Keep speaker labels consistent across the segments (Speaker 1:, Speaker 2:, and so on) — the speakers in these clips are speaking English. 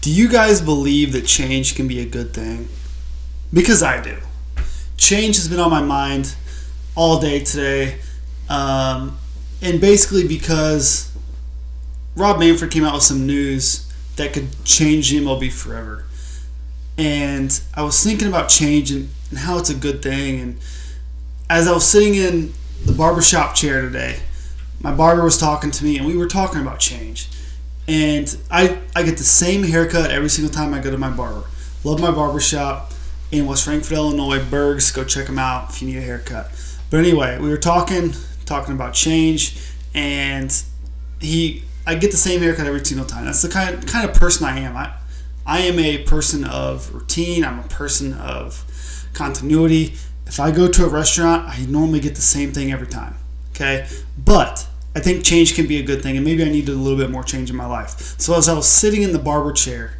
Speaker 1: Do you guys believe that change can be a good thing? Because I do. Change has been on my mind all day today. And basically because Rob Manfred came out with some news that could change the MLB forever. And I was thinking about change and how it's a good thing. And as I was sitting in the barbershop chair today, my barber was talking to me and we were talking about change. And I get the same haircut every single time I go to my barber. Love my barbershop in West Frankfort, Illinois, Bergs. Go check them out if you need a haircut. But anyway, we were talking about change, and I get the same haircut every single time. That's the kind of person I am. I am a person of routine. I'm a person of continuity. If I go to a restaurant, I normally get the same thing every time. Okay? But I think change can be a good thing, and maybe I needed a little bit more change in my life. So as I was sitting in the barber chair,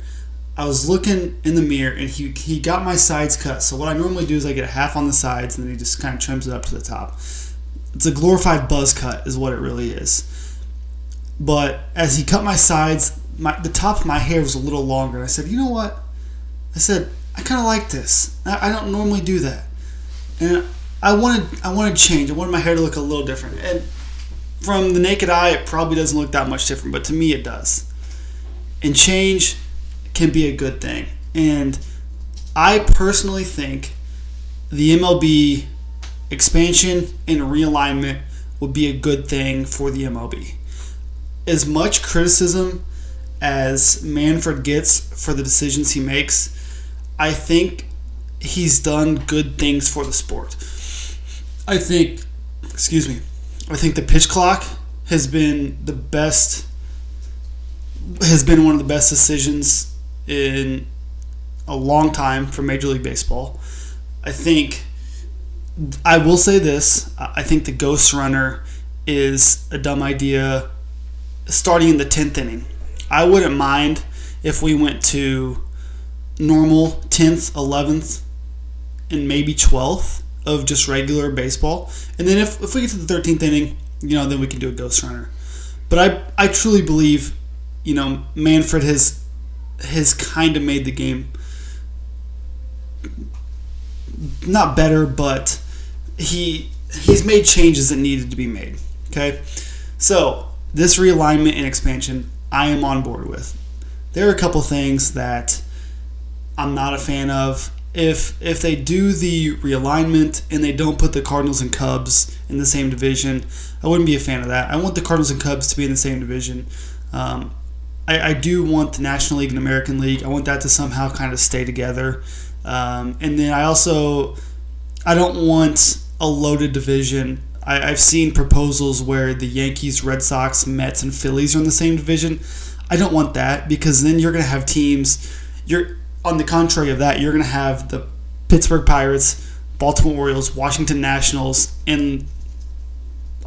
Speaker 1: I was looking in the mirror, and he got my sides cut. So what I normally do is I get a half on the sides, and then he just kind of trims it up to the top. It's a glorified buzz cut is what it really is. But as he cut my sides, the top of my hair was a little longer. I said, you know what? I said, I kind of like this. I don't normally do that. And I wanted change. I wanted my hair to look a little different. And from the naked eye, it probably doesn't look that much different, but to me it does. And change can be a good thing. And I personally think the MLB expansion and realignment would be a good thing for the MLB. As much criticism as Manfred gets for the decisions he makes, I think he's done good things for the sport. I think the pitch clock has been one of the best decisions in a long time for Major League Baseball. I will say this, I think the ghost runner is a dumb idea starting in the 10th inning. I wouldn't mind if we went to normal 10th, 11th, and maybe 12th of just regular baseball. And then if we get to the 13th inning, then we can do a ghost runner. But I truly believe, Manfred has kind of made the game not better, but he's made changes that needed to be made. Okay? So this realignment and expansion, I am on board with. There are a couple things that I'm not a fan of. If they do the realignment and they don't put the Cardinals and Cubs in the same division, I wouldn't be a fan of that. I want the Cardinals and Cubs to be in the same division. I do want the National League and American League. I want that to somehow kind of stay together. And then I don't want a loaded division. I've seen proposals where the Yankees, Red Sox, Mets, and Phillies are in the same division. I don't want that, because then you're going to have teams. On the contrary of that, you're going to have the Pittsburgh Pirates, Baltimore Orioles, Washington Nationals, and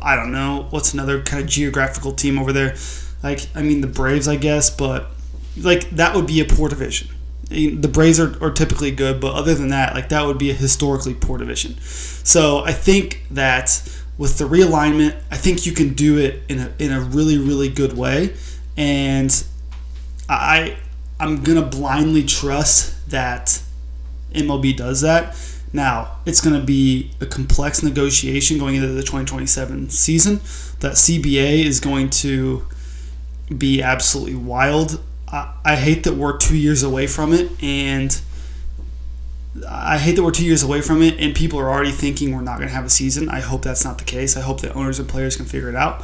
Speaker 1: I don't know what's another kind of geographical team over there. The Braves, I guess, but that would be a poor division. The Braves are typically good, but other than that, that would be a historically poor division. So I think that with the realignment, I think you can do it in a really, really good way, and I'm gonna blindly trust that MLB does that. Now, it's going to be a complex negotiation going into the 2027 season. That CBA is going to be absolutely wild. I hate that we're 2 years away from it, and people are already thinking we're not going to have a season. I hope that's not the case. I hope that owners and players can figure it out.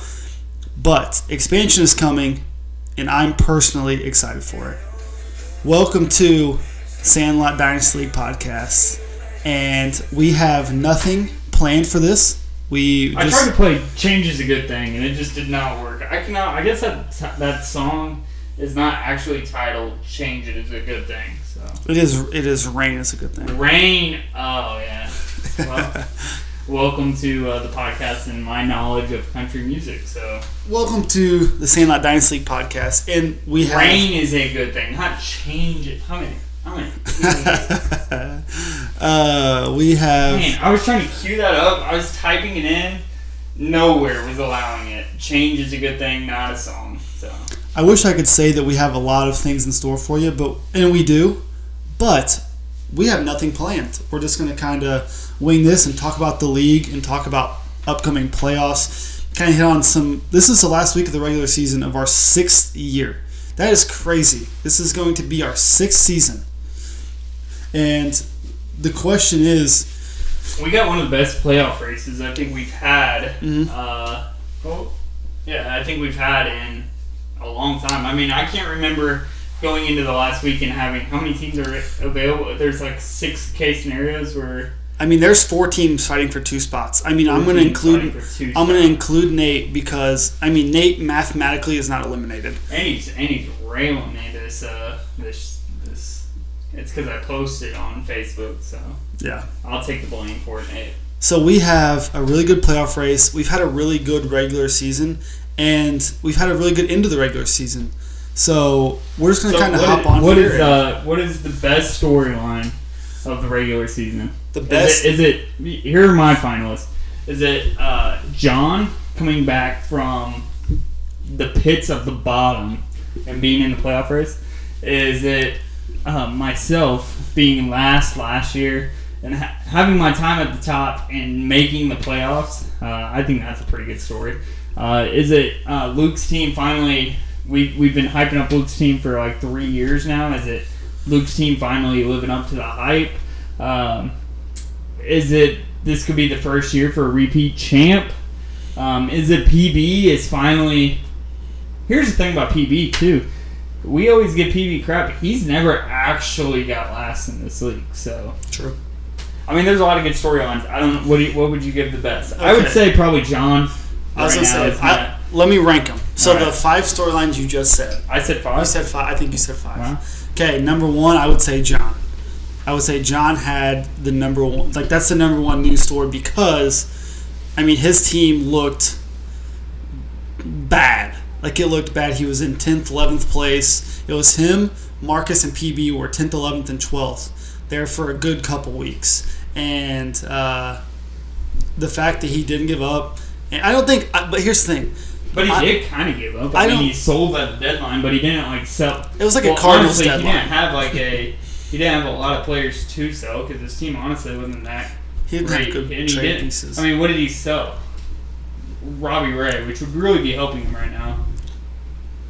Speaker 1: But expansion is coming, and I'm personally excited for it. Welcome to Sandlot Dynasty League Podcast. And we have nothing planned for this. I
Speaker 2: tried to play "Change is a Good Thing" and it just did not work. I guess that song is not actually titled "Change It Is a Good Thing." So
Speaker 1: it is. Rain is a good thing.
Speaker 2: Rain. Oh yeah. Well, welcome to the podcast and my knowledge of country music. So
Speaker 1: welcome to the Sandlot Dynasty League Podcast, and we have
Speaker 2: rain is a good thing, not change it. How many?
Speaker 1: We have.
Speaker 2: Man, I was trying to cue that up. I was typing it in. Nowhere was allowing it. Change is a good thing, not a song. So
Speaker 1: I wish I could say that we have a lot of things in store for you, and we do, but we have nothing planned. We're just going to kind of wing this and talk about the league and talk about upcoming playoffs. Kind of hit on some. This is the last week of the regular season of our 6th year. That is crazy. This is going to be our 6th season. And the question is,
Speaker 2: we got one of the best playoff races I think we've had.
Speaker 1: Mm-hmm.
Speaker 2: I think we've had in a long time. I mean, I can't remember going into the last week and having how many teams are available. There's like 6 case scenarios where.
Speaker 1: I mean, there's 4 teams fighting for 2 spots. I mean, I'm going to include Nate because Nate mathematically is not eliminated.
Speaker 2: And he's railing me this. It's because I posted on Facebook, so
Speaker 1: yeah,
Speaker 2: I'll take the blame for it, Nate.
Speaker 1: So we have a really good playoff race. We've had a really good regular season, and we've had a really good end of the regular season. So we're just going to kind of hop on here.
Speaker 2: What is the best storyline of the regular season?
Speaker 1: The best
Speaker 2: is it here are my finalists. Is it John coming back from the pits of the bottom and being in the playoff race? Is it myself being last year and having my time at the top and making the playoffs? I think that's a pretty good story. Is it Luke's team finally? We've been hyping up Luke's team for like 3 years now. Is it Luke's team finally living up to the hype? Is it this could be the first year for a repeat champ? Is it PB is finally... Here's the thing about PB, too. We always give PB crap. He's never actually got last in this league, so...
Speaker 1: True.
Speaker 2: I mean, there's a lot of good storylines. I don't know. What would you give the best?
Speaker 1: Okay.
Speaker 2: I would say probably John.
Speaker 1: I was going to say, let me rank them. So the 5 storylines you just said.
Speaker 2: I said 5?
Speaker 1: You said 5. I think you said 5.
Speaker 2: Wow.
Speaker 1: Okay, number 1, I would say John. I would say John had the number 1. Like, that's the number 1 news story because, his team looked bad. Like, it looked bad. He was in 10th, 11th place. It was him, Marcus, and PB were 10th, 11th, and 12th there for a good couple weeks. And the fact that he didn't give up. And I don't think, but here's the thing.
Speaker 2: But he did kind of give up. He sold at the deadline, but he didn't sell.
Speaker 1: It was like a Cardinals deadline.
Speaker 2: He didn't have a lot of players to sell because his team honestly wasn't that.
Speaker 1: He didn't have good trade pieces.
Speaker 2: What did he sell? Robbie Ray, which would really be helping him right now,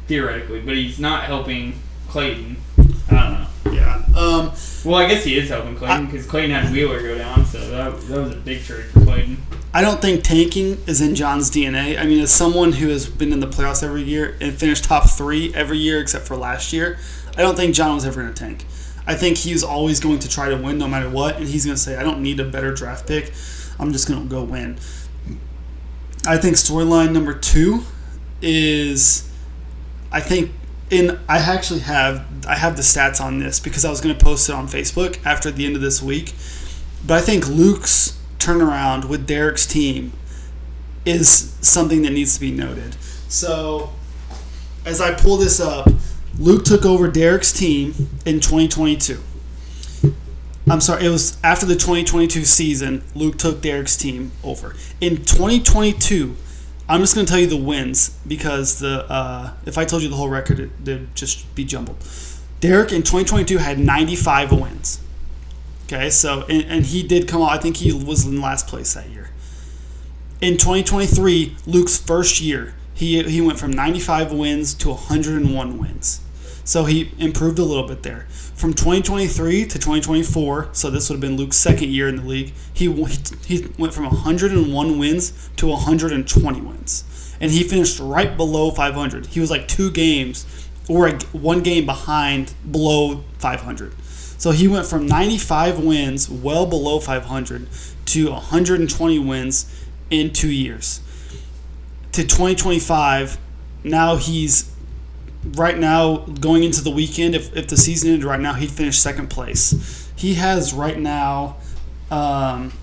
Speaker 2: theoretically, but he's not helping Clayton. I don't know.
Speaker 1: Yeah.
Speaker 2: Well, I guess he is helping Clayton because Clayton had Wheeler go down, so that was a big trade for Clayton.
Speaker 1: I don't think tanking is in John's DNA. As someone who has been in the playoffs every year and finished top 3 every year except for last year, I don't think John was ever going to tank. I think he was always going to try to win no matter what, and he's going to say, I don't need a better draft pick. I'm just going to go win. I think storyline number 2 is, I have the stats on this because I was going to post it on Facebook after the end of this week. But I think Luke's turnaround with Derek's team is something that needs to be noted. So, as I pull this up, Luke took over Derek's team in 2022. I'm sorry, it was after the 2022 season, Luke took Derek's team over. In 2022, I'm just going to tell you the wins because if I told you the whole record, it'd just be jumbled. Derek in 2022 had 95 wins. Okay, so, and he did come out, I think he was in last place that year. In 2023, Luke's first year, he went from 95 wins to 101 wins. So he improved a little bit there. From 2023 to 2024, so this would have been Luke's second year in the league, he went from 101 wins to 120 wins. And he finished right below 500. He was like 2 games or 1 game below 500. So he went from 95 wins, well below 500, to 120 wins in 2 years. To 2025, now he's right now going into the weekend. If the season ended right now, he'd finish second place. He has right now,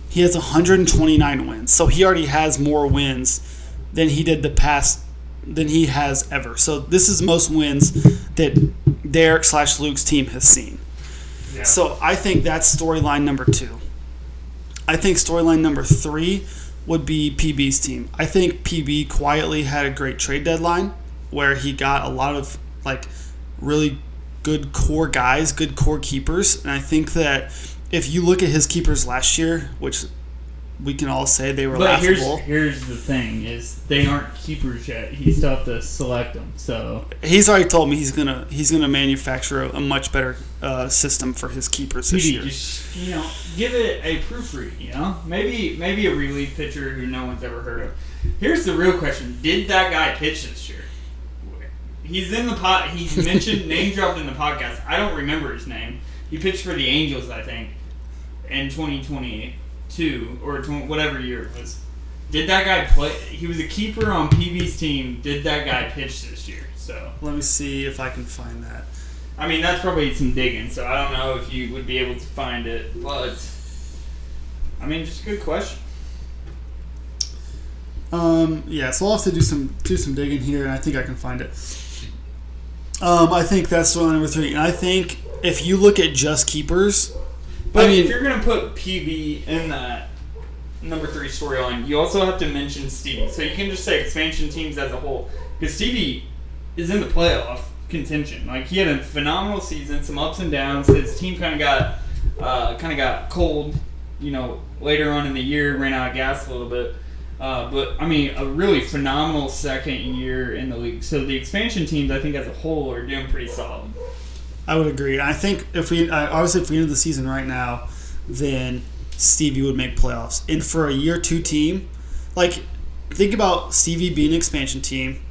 Speaker 1: he has 129 wins. So he already has more wins than he did than he has ever. So this is most wins that Derek/Luke's team has seen. Yeah. So I think that's storyline number 2. I think storyline number 3 would be PB's team. I think PB quietly had a great trade deadline where he got a lot of like really good core guys, good core keepers, and I think that if you look at his keepers last year, which we can all say they were laughable.
Speaker 2: Here's the thing: is they aren't keepers yet. He still have to select them. So
Speaker 1: he's already told me he's gonna manufacture a much better system for his keepers this year.
Speaker 2: Just, give it a proofread. Maybe a relief pitcher who no one's ever heard of. Here's the real question: did that guy pitch this year? He's in the pot. He's mentioned name dropped in the podcast. I don't remember his name. He pitched for the Angels, I think, in 2022 or whatever year it was. Did that guy play? He was a keeper on PB's team. Did that guy pitch this year? So
Speaker 1: let me see if I can find that.
Speaker 2: I mean, that's probably some digging. So I don't know if you would be able to find it, but I mean, just a good question.
Speaker 1: Yeah, so I'll have to do some digging here, and I think I can find it. I think that's storyline number 3, and I think if you look at just keepers,
Speaker 2: but if you're gonna put PB in that number 3 storyline, you also have to mention Stevie. So you can just say expansion teams as a whole, because Stevie is in the playoff contention. Like, he had a phenomenal season, some ups and downs. His team kind of got cold, later on in the year, ran out of gas a little bit. But I mean, a really phenomenal second year in the league. So the expansion teams, I think as a whole, are doing pretty solid.
Speaker 1: I would agree. I think if we ended the season right now, then Stevie would make playoffs. And for a year 2 team, like, think about Stevie being an expansion team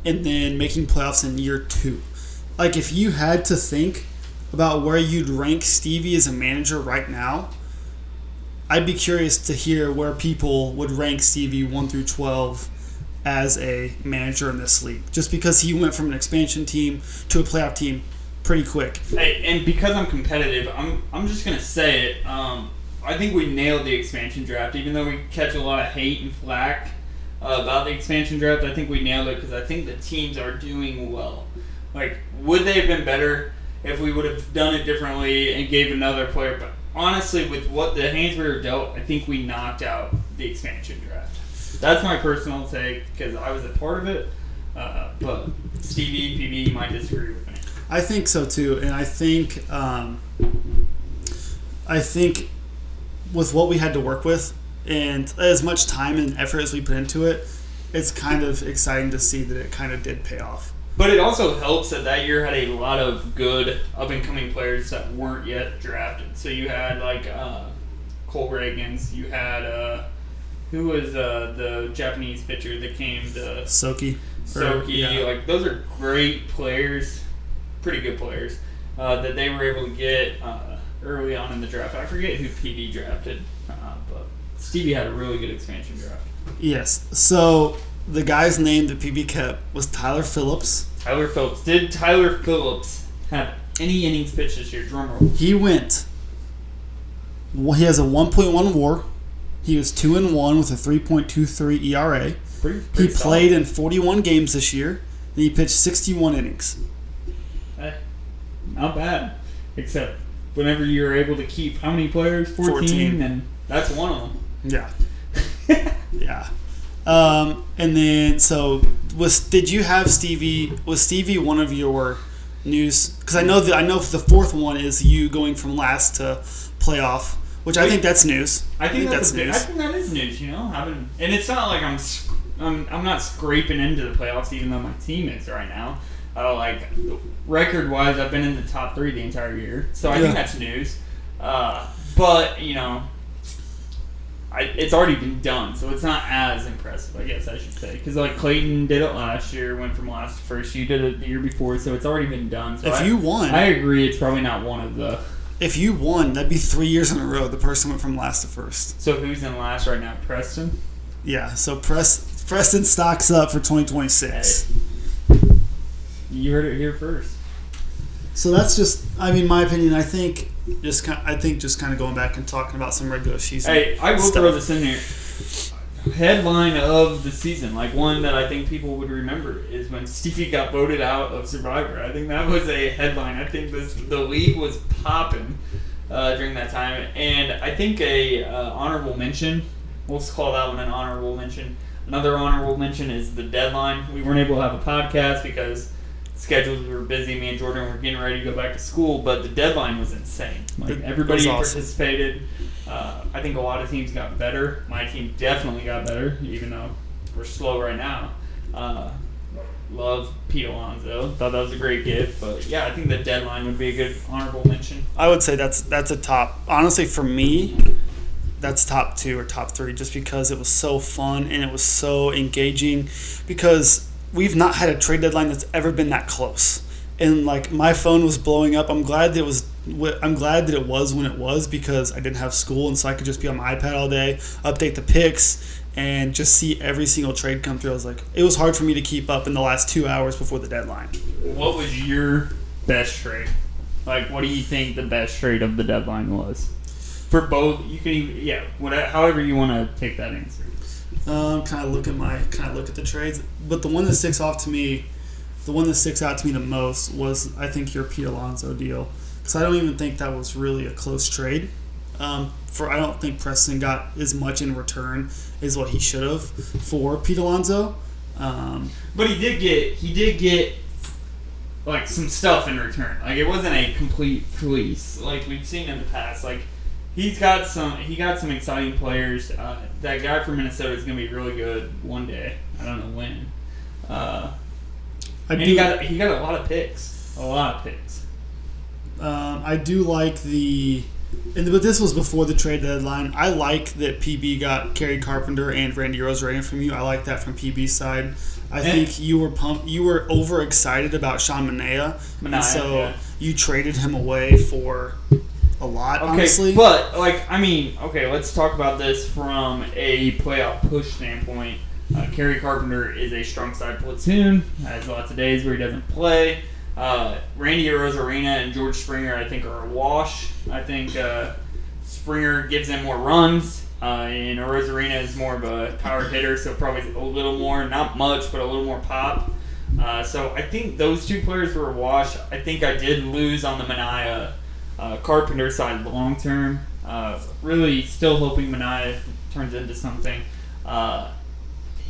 Speaker 1: and then making playoffs in year 2. Like, if you had to think about where you'd rank Stevie as a manager right now, I'd be curious to hear where people would rank Stevie 1 through 12 as a manager in this league. Just because he went from an expansion team to a playoff team pretty quick.
Speaker 2: Hey, and because I'm competitive, I'm just gonna say it. I think we nailed the expansion draft, even though we catch a lot of hate and flack about the expansion draft. I think we nailed it because I think the teams are doing well. Like, would they have been better if we would have done it differently and gave another player? But honestly, with what the hands we were dealt, I think we knocked out the expansion draft. That's my personal take because I was a part of it. But Stevie, PB might disagree with me.
Speaker 1: I think so too, and I think with what we had to work with and as much time and effort as we put into it, it's kind of exciting to see that it kind of did pay off.
Speaker 2: But it also helps that year had a lot of good up-and-coming players that weren't yet drafted. So you had, like, Cole Reagans. You had, who was the Japanese pitcher that came to...
Speaker 1: Soki.
Speaker 2: Yeah. Like, those are great players, pretty good players, that they were able to get early on in the draft. I forget who PD drafted, but Stevie had a really good expansion draft.
Speaker 1: Yes. So the guy's name that PB kept was Tyler Phillips.
Speaker 2: Tyler Phillips. Did Tyler Phillips have any innings pitched this year? Drum roll.
Speaker 1: He has a 1.1 WAR. He was 2-1 with a 3.23 ERA.
Speaker 2: Pretty
Speaker 1: he
Speaker 2: solid.
Speaker 1: played in 41 games this year, and he pitched 61 innings.
Speaker 2: Hey, not bad. Except whenever you're able to keep how many players? 14. And that's one of them.
Speaker 1: Yeah. Yeah. And then, so did you have Stevie? Was Stevie one of your news? Because I know the fourth one is you going from last to playoff, which I think that's news.
Speaker 2: I think that's news. I think that is news. And it's not like I'm not scraping into the playoffs, even though my team is right now. Record wise, I've been in the top 3 the entire year, so I think that's news. But it's already been done, so it's not as impressive, I guess I should say. Because Clayton did it last year, went from last to first. You did it the year before, so it's already been done. So
Speaker 1: if you won,
Speaker 2: I agree. It's probably not one of the.
Speaker 1: If you won, that'd be 3 years in a row. The person went from last to first.
Speaker 2: So who's in last right now? Preston.
Speaker 1: Yeah. So Preston stocks up for 2026.
Speaker 2: Hey. You heard it here first.
Speaker 1: So that's just, my opinion. I think just kind of going back and talking about some regular season.
Speaker 2: Hey, I will throw this in there. Headline of the season, one that I think people would remember, is when Stevie got voted out of Survivor. I think that was a headline. I think the league was popping during that time, and I think a honorable mention. We'll call that one an honorable mention. Another honorable mention is the deadline. We weren't able to have a podcast because schedules were busy. Me and Jordan were getting ready to go back to school, but the deadline was insane. Like, everybody participated. I think a lot of teams got better. My team definitely got better, even though we're slow right now. Love Pete Alonso. Thought that was a great gift, but yeah, I think the deadline would be a good honorable mention.
Speaker 1: I would say that's a top. Honestly, for me, that's top 2 or top 3, just because it was so fun and it was so engaging. Because we've not had a trade deadline that's ever been that close, and like my phone was blowing up. I'm glad that it was when it was, because I didn't have school, and so I could just be on my iPad all day, update the picks, and just see every single trade come through. I was like, it was hard for me to keep up in the last 2 hours before the deadline.
Speaker 2: What was your best trade? Like, what do you think the best trade of the deadline was? For both, you can even, however you want to take that answer.
Speaker 1: Kind of look at the trades, but the one that sticks out to me the most was, I think, your Pete Alonso deal, because I don't even think that was really a close trade. I don't think Preston got as much in return as what he should have for Pete Alonso.
Speaker 2: But he did get like some stuff in return. Like, it wasn't a complete fleece like we've seen in the past. Like, he got some exciting players. That guy from Minnesota is going to be really good one day. I don't know when. He got a lot of picks.
Speaker 1: I do like but this was before the trade deadline. I like that PB got Kerry Carpenter and Randy Rosarena from you. I like that from PB's side. I think you were pumped. You were overexcited about Sean Manaea, and so you traded him away for a lot, honestly.
Speaker 2: But, let's talk about this from a playoff push standpoint. Kerry Carpenter is a strong side platoon, has lots of days where he doesn't play. Randy Rosarena and George Springer, I think, are a wash. I think Springer gives them more runs, and Rosarena is more of a power hitter, so probably a little more, not much, but a little more pop. So I think those two players were a wash. I think I did lose on the Manaea Carpenter side long term. Really still hoping Manaea turns into something.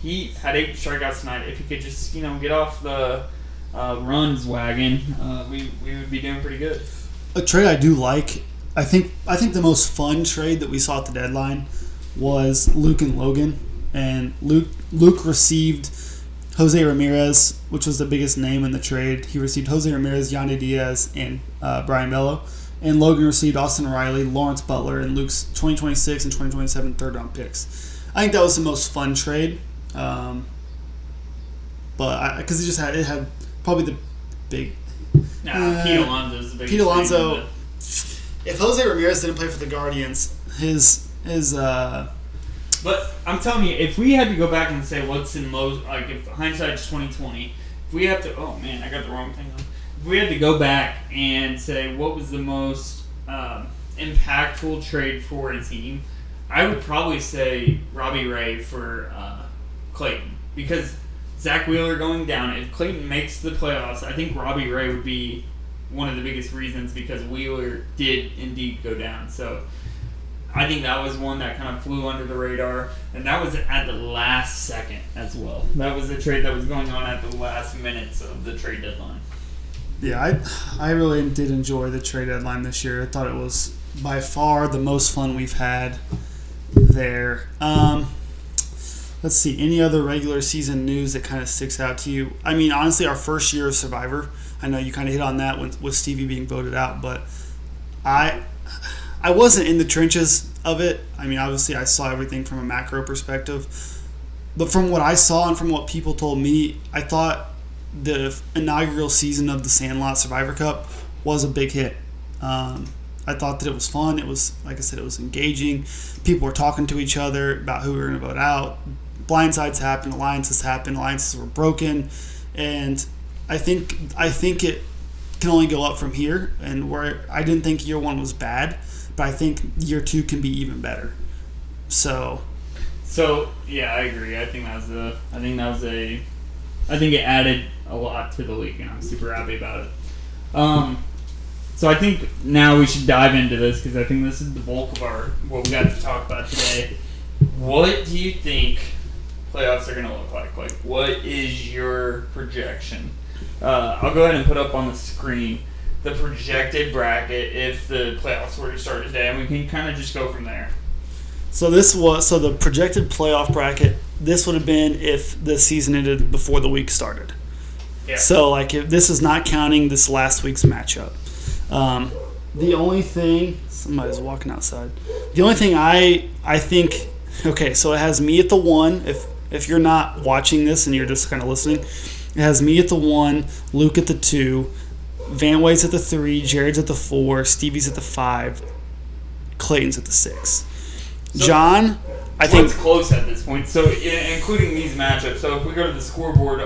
Speaker 2: He had 8 strikeouts tonight. If he could just, get off the runs wagon, we would be doing pretty good.
Speaker 1: A trade I do like, I think the most fun trade that we saw at the deadline was Luke and Logan. And Luke received Jose Ramirez, which was the biggest name in the trade. He received Jose Ramirez, Yandy Diaz, and Brian Bello. And Logan received Austin Riley, Lawrence Butler, and Luke's 2026 and 2027 third-round picks. I think that was the most fun trade. But because it had probably the big.
Speaker 2: Pete Alonso's the biggest.
Speaker 1: Pete Alonso. If Jose Ramirez didn't play for the Guardians, his.
Speaker 2: But I'm telling you, if we had to go back and say what's in most, like if hindsight's 2020, if we have to, oh man, I got the wrong thing on. If we had to go back and say what was the most impactful trade for a team, I would probably say Robbie Ray for Clayton, because Zach Wheeler going down. If Clayton makes the playoffs, I think Robbie Ray would be one of the biggest reasons, because Wheeler did indeed go down. So I think that was one that kind of flew under the radar, and that was at the last second as well. That was a trade that was going on at the last minutes of the trade deadline.
Speaker 1: Yeah, I really did enjoy the trade deadline this year. I thought it was by far the most fun we've had there. Let's see, any other regular season news that kind of sticks out to you? I mean, honestly, our first year of Survivor, I know you kind of hit on that with Stevie being voted out, but I wasn't in the trenches of it. I mean, obviously, I saw everything from a macro perspective. But from what I saw and from what people told me, I thought the inaugural season of the Sandlot Survivor Cup was a big hit. I thought that it was fun. It was, like I said, it was engaging. People were talking to each other about who we were going to vote out. Blindsides happened. Alliances were broken. And I think it can only go up from here. And where I didn't think year one was bad, but I think year two can be even better. So yeah, I agree. I think it added a lot to the league, and I'm super happy about it.
Speaker 2: So I think now we should dive into this, because I think this is the bulk of what we got to talk about today. What do you think playoffs are going to look like? Like, what is your projection? I'll go ahead and put up on the screen the projected bracket if the playoffs were to start today, and we can kind of just go from there.
Speaker 1: So the projected playoff bracket. This would have been if the season ended before the week started.
Speaker 2: Yeah.
Speaker 1: So like if this is not counting this last week's matchup. The only thing somebody's walking outside. The only thing I think. Okay, so it has me at the 1. If you're not watching this and you're just kind of listening, it has me at the 1, Luke at the 2, Van Way's at the 3, Jared's at the 4, Stevie's at the 5, Clayton's at the 6.
Speaker 2: So,
Speaker 1: John, I think
Speaker 2: it's close at this point. So including these matchups. So if we go to the scoreboard,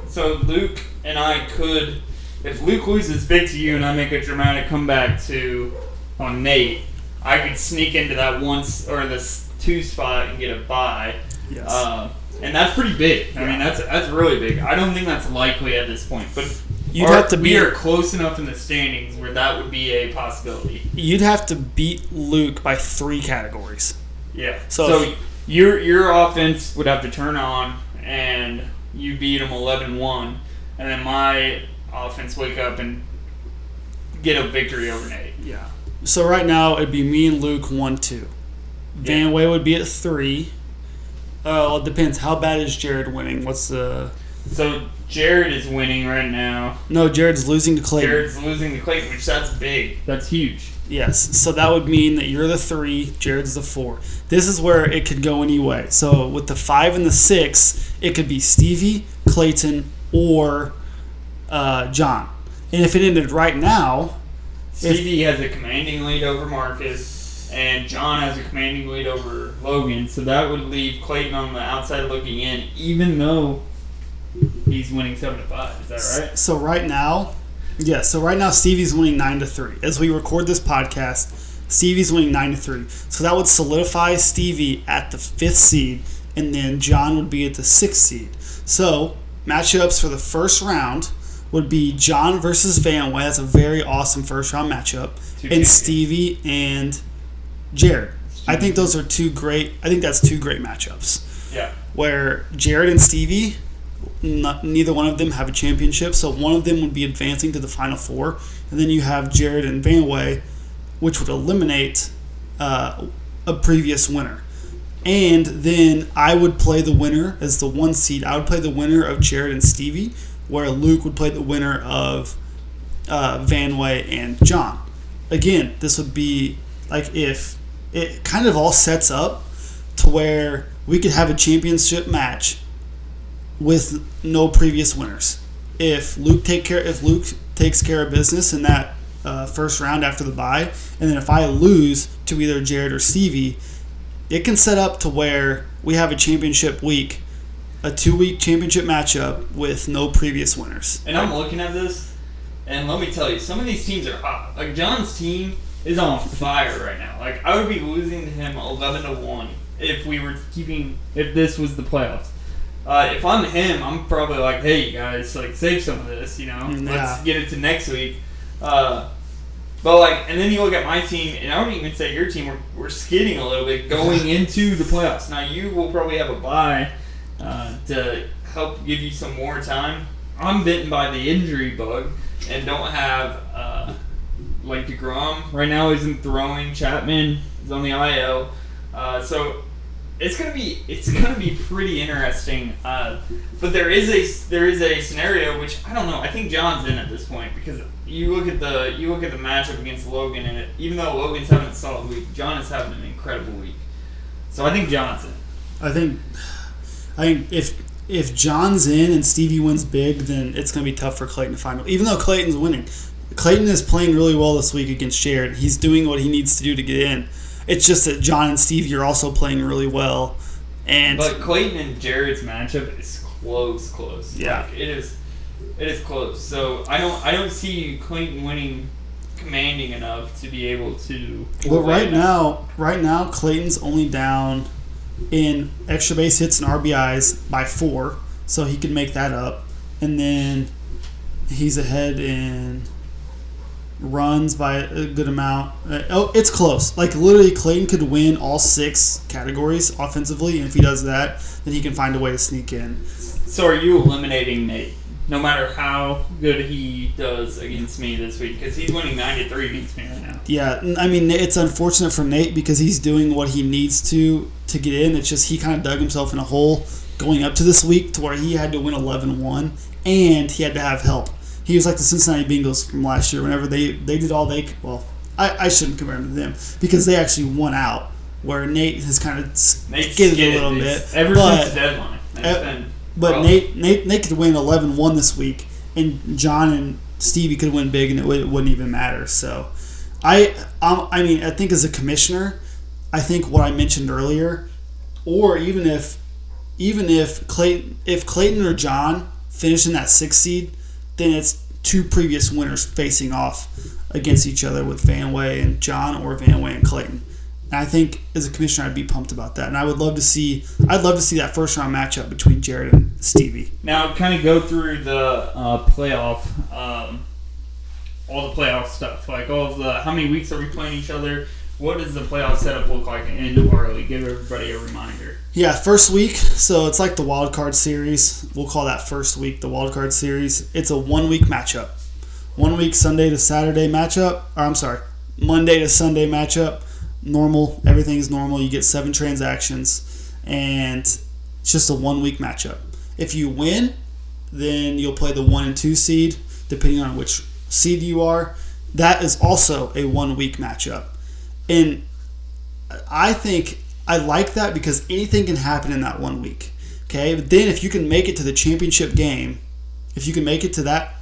Speaker 2: so Luke and I could, if Luke loses big to you and I make a dramatic comeback on Nate, I could sneak into that 1 or the 2 spot and get a bye.
Speaker 1: yes.
Speaker 2: And that's pretty big. I mean, that's really big. I don't think that's likely at this point, but
Speaker 1: we are
Speaker 2: close enough in the standings where that would be a possibility.
Speaker 1: You'd have to beat Luke by 3 categories.
Speaker 2: Yeah.
Speaker 1: So
Speaker 2: your offense would have to turn on, and you beat him 11-1, and then my offense wake up and get a victory over Nate.
Speaker 1: Yeah. So right now it'd be me and Luke 1-2. Van Way would be at 3. Well, it depends. How bad is Jared winning?
Speaker 2: So Jared is winning right now.
Speaker 1: No, Jared's losing to Clayton.
Speaker 2: Jared's losing to Clayton, which that's big. That's huge.
Speaker 1: Yes. So that would mean that you're the 3, Jared's the 4. This is where it could go any way. So with the 5 and the 6, it could be Stevie, Clayton, or John. And if it ended right now,
Speaker 2: Stevie has a commanding lead over Marcus. And John has a commanding lead over Logan, so that would leave Clayton on the outside looking in, even though he's winning 7-5. Is that right?
Speaker 1: So right now, Stevie's winning 9-3. As we record this podcast, Stevie's winning 9-3. So that would solidify Stevie at the 5th seed, and then John would be at the 6th seed. So matchups for the first round would be John versus Van Way. That's a very awesome first round matchup, and Stevie and Jared. I think those are 2 great. I think that's 2 great matchups.
Speaker 2: Yeah.
Speaker 1: Where Jared and Stevie, neither one of them have a championship, so one of them would be advancing to the Final Four, and then you have Jared and Van Way, which would eliminate a previous winner. And then I would play the winner as the 1 seed. I would play the winner of Jared and Stevie, where Luke would play the winner of Van Way and John. Again, this would be like if it kind of all sets up to where we could have a championship match with no previous winners. If Luke takes care of business in that first round after the bye, and then if I lose to either Jared or Stevie, it can set up to where we have a championship week, a 2-week championship matchup with no previous winners.
Speaker 2: And I'm looking at this, and let me tell you, some of these teams are hot. Like John's team is on fire right now. Like I would be losing to him 11-1 if this was the playoffs. If I'm him, I'm probably like, hey guys, like save some of this, let's get it to next week. But and then you look at my team, and I wouldn't even say your team. We're skidding a little bit going into the playoffs. Now you will probably have a bye to help give you some more time. I'm bitten by the injury bug and don't have like DeGrom right now isn't throwing. Chapman is on the IL, so it's gonna be pretty interesting. But there is a scenario which I don't know. I think John's in at this point because you look at the matchup against Logan, and even though Logan's having a solid week, John is having an incredible week. So I think John's in.
Speaker 1: I think if John's in and Stevie wins big, then it's going to be tough for Clayton to find. Even though Clayton's winning, Clayton is playing really well this week against Jared. He's doing what he needs to do to get in. It's just that John and Stevie are also playing really well.
Speaker 2: But Clayton and Jared's matchup is close.
Speaker 1: Yeah,
Speaker 2: like, it is close. So I don't see Clayton winning commanding enough to be able to.
Speaker 1: Well, right now Clayton's only down in extra base hits and RBIs by 4, so he can make that up. And then he's ahead in runs by a good amount. It's close. Like, literally, Clayton could win all 6 categories offensively, and if he does that, then he can find a way to sneak in.
Speaker 2: So are you eliminating Nate? No matter how good he does against me this week, because he's winning 9-3 against me right now.
Speaker 1: Yeah, I mean, it's unfortunate for Nate because he's doing what he needs to get in. It's just he kind of dug himself in a hole going up to this week to where he had to win 11-1, and he had to have help. He was like the Cincinnati Bengals from last year. Whenever they did all they – well, I shouldn't compare him to them because they actually won out, where Nate has kind of skidded a little bit.
Speaker 2: Ever since the deadline.
Speaker 1: But Nate could win 11-1 this week, and John and Stevie could win big, and it wouldn't even matter. So, I think as a commissioner, I think what I mentioned earlier, or even if Clayton or John finish in that 6th seed, then it's 2 previous winners facing off against each other with Vanway and John or Vanway and Clayton. And I think as a commissioner, I'd be pumped about that, and I'd love to see that first round matchup between Jared and Stevie.
Speaker 2: Now, kind of go through the playoff, all the playoff stuff, like all of the how many weeks are we playing each other? What does the playoff setup look like in our league? Give everybody a reminder.
Speaker 1: Yeah, first week, so it's like the wild card series. We'll call that first week the wild card series. It's a 1-week matchup. 1 week Sunday to Saturday matchup. Or I'm sorry, Monday to Sunday matchup. Normal, everything's normal. You get 7 transactions, and it's just a 1-week matchup. If you win, then you'll play the 1 and 2 seed, depending on which seed you are. That is also a 1-week matchup. And I think I like that because anything can happen in that 1 week. Okay, but then if you can make it to the championship game, if you can make it to that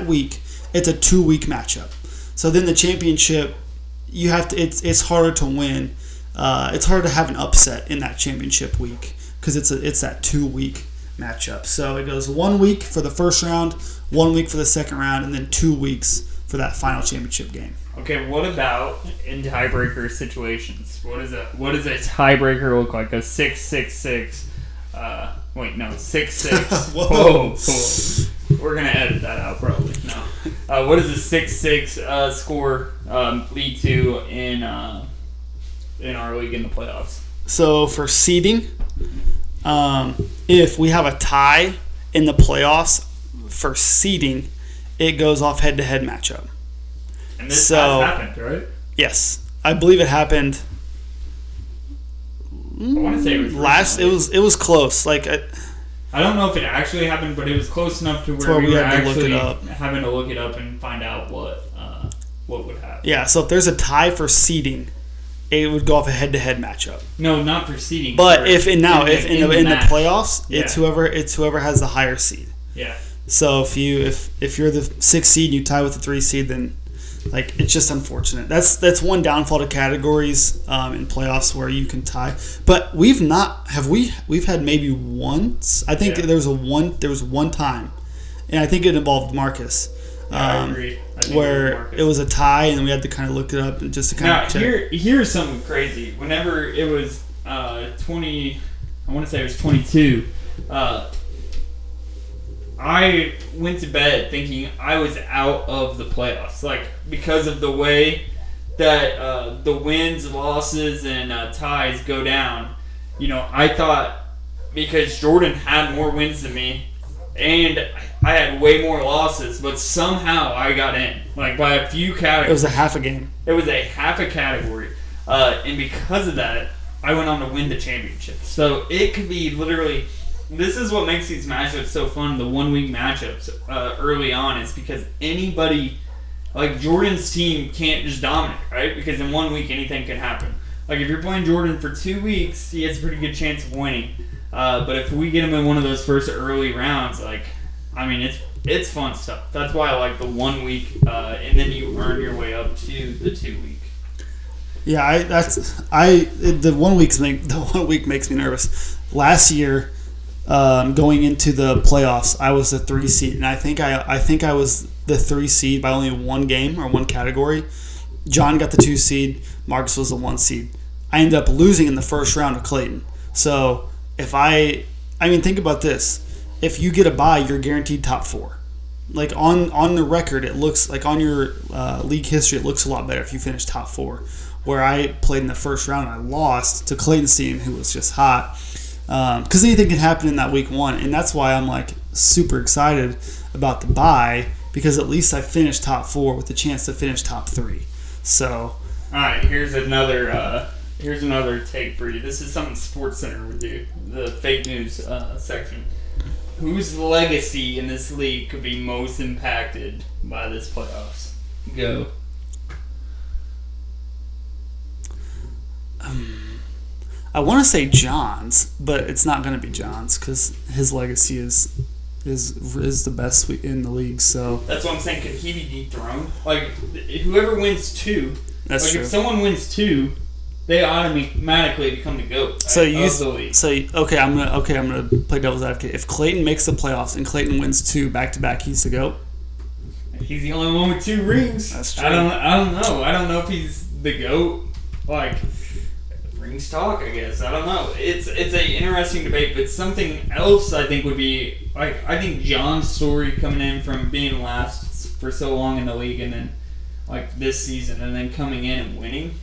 Speaker 1: week, it's a 2-week matchup. So then the championship, you have to. It's harder to win. It's harder to have an upset in that championship week because it's that 2-week matchup. So it goes 1 week for the first round, 1 week for the second round, and then 2 weeks for that final championship game.
Speaker 2: Okay, what about in tiebreaker situations? What does a tiebreaker look like? A 6-6-6. 6-6. Whoa. We're gonna edit that out probably. No. What does a 6-6 score lead to in our league in the playoffs?
Speaker 1: So for seeding, if we have a tie in the playoffs for seeding, it goes off head-to-head matchup.
Speaker 2: And this has happened, right?
Speaker 1: Yes, I believe it happened.
Speaker 2: I want to say it was
Speaker 1: It was close. Like
Speaker 2: I don't know if it actually happened, but it was close enough to where we were actually having to look it up and find out what would happen.
Speaker 1: Yeah, so if there's a tie for seeding, it would go off a head-to-head matchup.
Speaker 2: No, not for seeding.
Speaker 1: But in the playoffs, it's whoever has the higher seed.
Speaker 2: Yeah.
Speaker 1: So if you're the 6th seed and you tie with the 3 seed, then like it's just unfortunate. That's one downfall to categories in playoffs where you can tie. But we've had maybe once. I think there was one time, and I think it involved Marcus.
Speaker 2: I agree.
Speaker 1: Where it was a tie and we had to kind of look it up and just to kind of check.
Speaker 2: Here's something crazy. Whenever it was 20, I want to say it was 22. I went to bed thinking I was out of the playoffs, like because of the way that the wins, losses, and ties go down. You know, I thought because Jordan had more wins than me, and I had way more losses, but somehow I got in, like by a few categories.
Speaker 1: It was a half a game.
Speaker 2: It was a half a category, and because of that, I went on to win the championship. So it could be literally. This is what makes these matchups so fun, the 1 week matchups early on, is because anybody, like Jordan's team can't just dominate, right? Because in 1 week, anything can happen. Like if you're playing Jordan for 2 weeks, he has a pretty good chance of winning. But if we get him in one of those first early rounds, it's fun stuff. That's why I like the 1 week, and then you earn your way up to the 2 week.
Speaker 1: Yeah, the 1 week makes me nervous. Last year. Going into the playoffs, I was the 3 seed, and I think I was the 3 seed by only one game or one category. John got the 2 seed. Marcus was the 1 seed. I ended up losing in the first round to Clayton. So think about this: if you get a bye, you're guaranteed top 4. Like on the record, it looks like on your league history, it looks a lot better if you finish top 4. Where I played in the first round and I lost to Clayton's team, who was just hot. Because anything can happen in that week 1, and that's why I'm like super excited about the bye, because at least I finished top 4 with the chance to finish top 3. So,
Speaker 2: all right, here's another take for you. This is something SportsCenter would do, the fake news section. Whose legacy in this league could be most impacted by this playoffs? Go.
Speaker 1: I want to say John's, but it's not going to be John's because his legacy is the best in the league. So
Speaker 2: that's what I'm saying. Could he be dethroned? Like whoever wins 2.
Speaker 1: That's
Speaker 2: like
Speaker 1: true.
Speaker 2: If someone wins 2, they automatically become the GOAT.
Speaker 1: So
Speaker 2: of the league.
Speaker 1: Okay, I'm gonna play devil's advocate. If Clayton makes the playoffs and Clayton wins 2 back-to-back, he's the GOAT.
Speaker 2: He's the only one with 2 rings.
Speaker 1: That's true.
Speaker 2: I don't know. I don't know if he's the GOAT. Like rings talk, I guess. I don't know. It's an interesting debate, but something else I think would be like I think John's story coming in from being last for so long in the league and then like this season and then coming in and winning.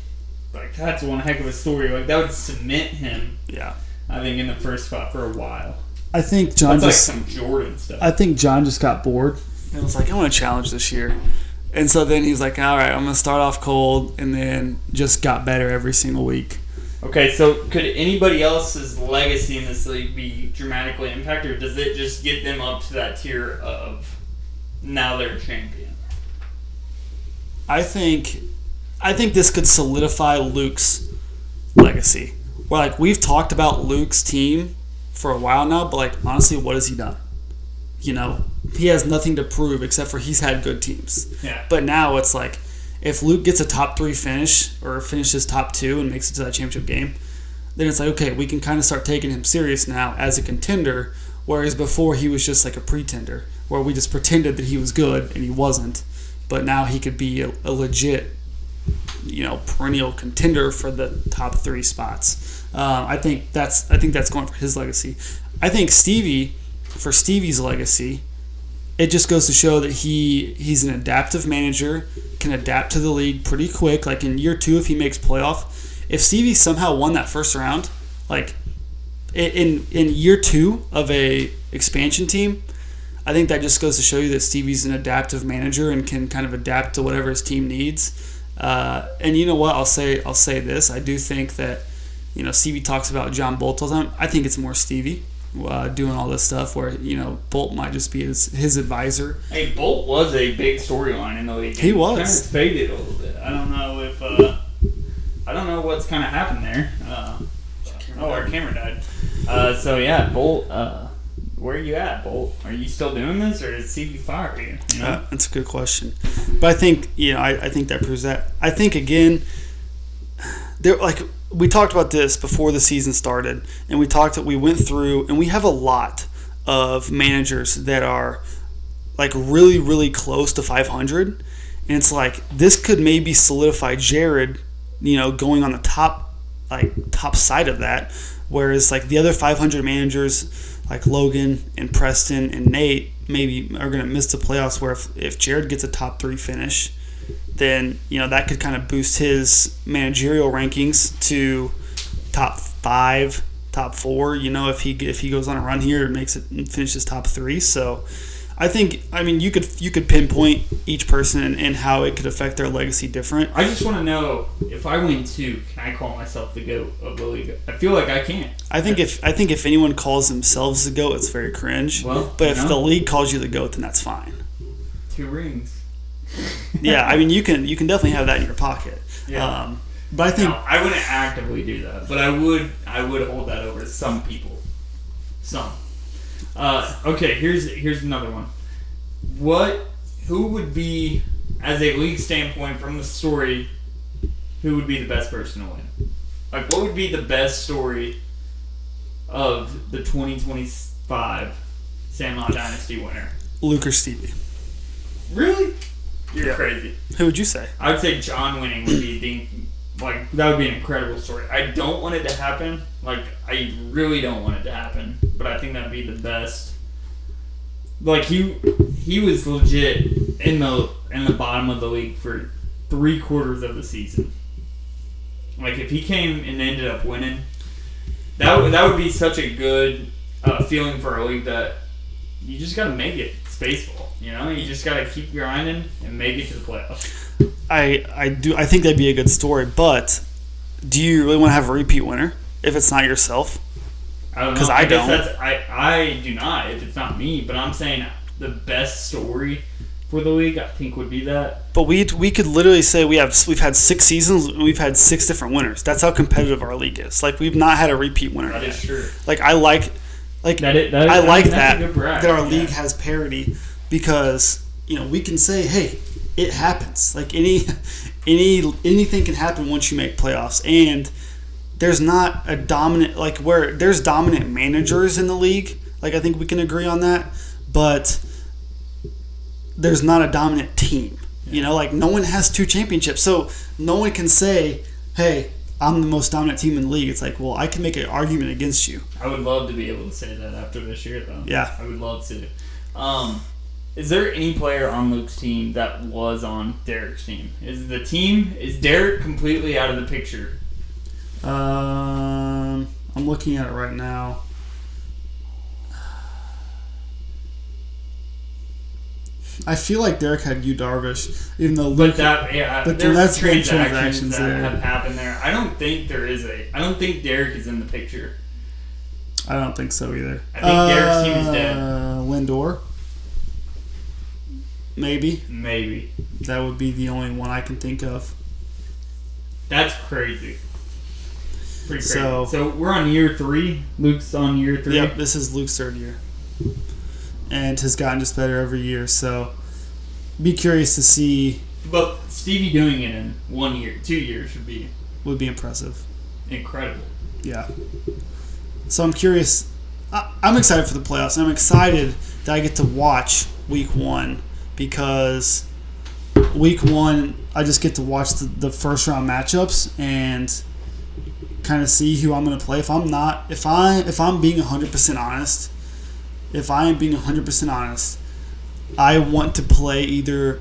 Speaker 2: Like that's one heck of a story. Like that would cement him.
Speaker 1: Yeah.
Speaker 2: I think in the first spot for a while.
Speaker 1: I think John
Speaker 2: that's like some Jordan stuff.
Speaker 1: I think John just got bored and was like, I want to challenge this year. And so then he was like, all right, I'm going to start off cold, and then just got better every single week.
Speaker 2: Okay, so could anybody else's legacy in this league be dramatically impacted, or does it just get them up to that tier of now they're champion?
Speaker 1: I think this could solidify Luke's legacy. Where like we've talked about Luke's team for a while now, but like honestly, what has he done? You know, he has nothing to prove except for he's had good teams.
Speaker 2: Yeah.
Speaker 1: But now it's like if Luke gets a top 3 finish or finishes top 2 and makes it to that championship game, then it's like, okay, we can kind of start taking him serious now as a contender, whereas before he was just like a pretender, where we just pretended that he was good and he wasn't. But now he could be a legit, perennial contender for the top 3 spots. I think that's going for his legacy. I think for Stevie's legacy, it just goes to show that he's an adaptive manager, can adapt to the league pretty quick. Like in year 2, if he makes playoff, if Stevie somehow won that first round, like in year 2 of a expansion team, I think that just goes to show you that Stevie's an adaptive manager and can kind of adapt to whatever his team needs. And you know what? I'll say this. I do think that, Stevie talks about John Bolt all the time. I think it's more Stevie doing all this stuff where, Bolt might just be his advisor.
Speaker 2: Hey, Bolt was a big storyline in the league.
Speaker 1: He was.
Speaker 2: Kind of faded a little bit. I don't know if I don't know what's kind of happened there. Our camera died. So yeah, Bolt. Where are you at, Bolt? Are you still doing this, or did Stevie fire you?
Speaker 1: That's a good question. But I think I think that proves that. I think again, we talked about this before the season started, and we went through, and we have a lot of managers that are like really, really close to 500, and it's like this could maybe solidify Jared, going on the top side of that, whereas like the other 500 managers like Logan and Preston and Nate maybe are going to miss the playoffs, where if Jared gets a top 3 finish, then that could kind of boost his managerial rankings to top 5, top 4. If he goes on a run here and makes it and finishes top 3. So I think you could pinpoint each person and how it could affect their legacy different.
Speaker 2: I just want to know, if I win 2, can I call myself the GOAT of the league? I feel like I can't.
Speaker 1: I think if anyone calls themselves the GOAT, it's very cringe.
Speaker 2: Well,
Speaker 1: but if the league calls you the GOAT, then that's fine.
Speaker 2: 2 rings.
Speaker 1: Yeah, you can definitely have that in your pocket.
Speaker 2: Yeah.
Speaker 1: But I think
Speaker 2: I wouldn't actively do that, but I would hold that over some people. Some. Okay, here's another one. Who would be, as a league standpoint from the story, who would be the best person to win? Like, what would be the best story of the 2025 Sandlot Dynasty winner?
Speaker 1: Luke or Stevie.
Speaker 2: Really? You're crazy.
Speaker 1: Who would you say?
Speaker 2: I would say John winning would be that would be an incredible story. I don't want it to happen. Like, I really don't want it to happen. But I think that'd be the best. Like, he was legit in the bottom of the league for 3/4 of the season. Like, if he came and ended up winning, that would be such a good feeling for a league that you just got to make it. It's baseball, you know? You just got to keep grinding and make it to the playoffs.
Speaker 1: I think that'd be a good story, but do you really want to have a repeat winner if it's not yourself?
Speaker 2: I don't know.
Speaker 1: Because I don't.
Speaker 2: I do not if it's not me, but I'm saying the best story for the league, I think, would be that.
Speaker 1: But we could literally say we've had 6 seasons, we've had 6 different winners. That's how competitive our league is. Like, we've not had a repeat winner
Speaker 2: That
Speaker 1: yet.
Speaker 2: is true.
Speaker 1: Like, I like
Speaker 2: That's a good brag,
Speaker 1: that our league has parity because, you know, we can say, hey, it happens. Like, anything can happen once you make playoffs. And there's not a dominant, like, where there's dominant managers in the league. Like, I think we can agree on that. But there's not a dominant team. You know, like, no one has 2 championships. So no one can say, hey, I'm the most dominant team in the league. It's like, well, I can make an argument against you.
Speaker 2: I would love to be able to say that after this year, though.
Speaker 1: Yeah.
Speaker 2: I would love to. Is there any player on Luke's team that was on Derek's team? Is Derek completely out of the picture?
Speaker 1: I'm looking at it right now. I feel like Derek had Yu Darvish, even though Luke.
Speaker 2: But there's transactions that have happened there. I don't think Derek is in the picture.
Speaker 1: I don't think so either.
Speaker 2: I think Derek's team is dead.
Speaker 1: Lindor. Maybe. That would be the only one I can think of.
Speaker 2: That's crazy. Pretty crazy.
Speaker 1: So
Speaker 2: we're on year 3. Luke's on year 3.
Speaker 1: Yep, this is Luke's 3rd year. And has gotten just better every year. So be curious to see.
Speaker 2: But Stevie doing it in 1 year, 2 years
Speaker 1: would be impressive.
Speaker 2: Incredible.
Speaker 1: Yeah. So I'm curious. I'm excited for the playoffs. I'm excited that I get to watch Week 1 because Week 1 I just get to watch the first round matchups and kind of see who I'm going to play. If I'm being 100% honest. If I am being 100% honest, I want to play either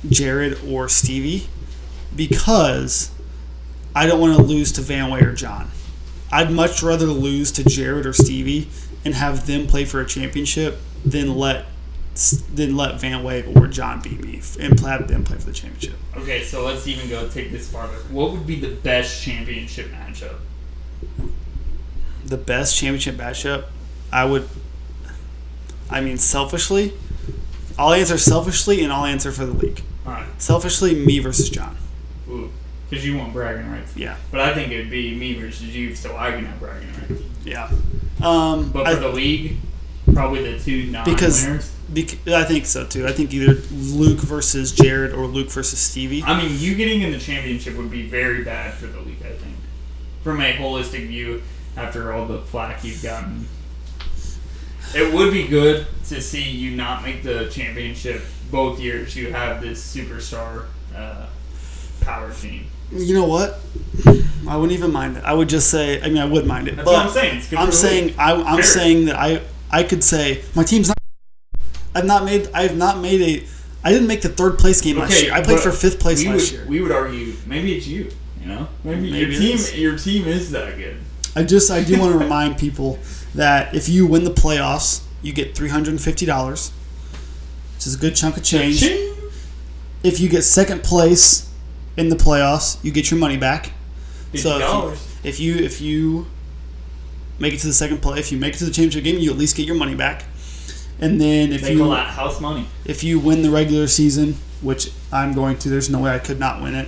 Speaker 1: Jared or Stevie because I don't want to lose to Van Way or John. I'd much rather lose to Jared or Stevie and have them play for a championship than let Van Way or John beat me and have them play for the championship.
Speaker 2: Okay, so let's even take this farther. What would be the best championship matchup?
Speaker 1: The best championship matchup? Selfishly, I'll answer selfishly and I'll answer for the league.
Speaker 2: All right.
Speaker 1: Selfishly, me versus John.
Speaker 2: Ooh, because you want bragging rights.
Speaker 1: Yeah.
Speaker 2: But I think it would be me versus you, so I can have bragging rights.
Speaker 1: Yeah.
Speaker 2: But for the league, probably the 2 non-winners.
Speaker 1: I think so too. I think either Luke versus Jared or Luke versus Stevie.
Speaker 2: I mean, you getting in the championship would be very bad for the league, I think. From a holistic view, after all the flack you've gotten. It would be good to see you not make the championship both years. You have this superstar power team.
Speaker 1: You know what? I wouldn't even mind it. I would just say. I would mind it.
Speaker 2: That's what I'm saying. It's good
Speaker 1: I'm saying. I'm saying that I could say my team's not. I didn't make the 3rd place game last year. I played for 5th place last year.
Speaker 2: We would argue maybe it's you. You know, maybe your team is that good.
Speaker 1: I do want to remind people that if you win the playoffs, you get $350, which is a good chunk of change. If you get 2nd place in the playoffs, you get your money back.
Speaker 2: $50.
Speaker 1: So if you make it to the 2nd place, if you make it to the championship game, you at least get your money back. And then if
Speaker 2: they call that house money.
Speaker 1: If you win the regular season, which I'm going to, there's no way I could not win it.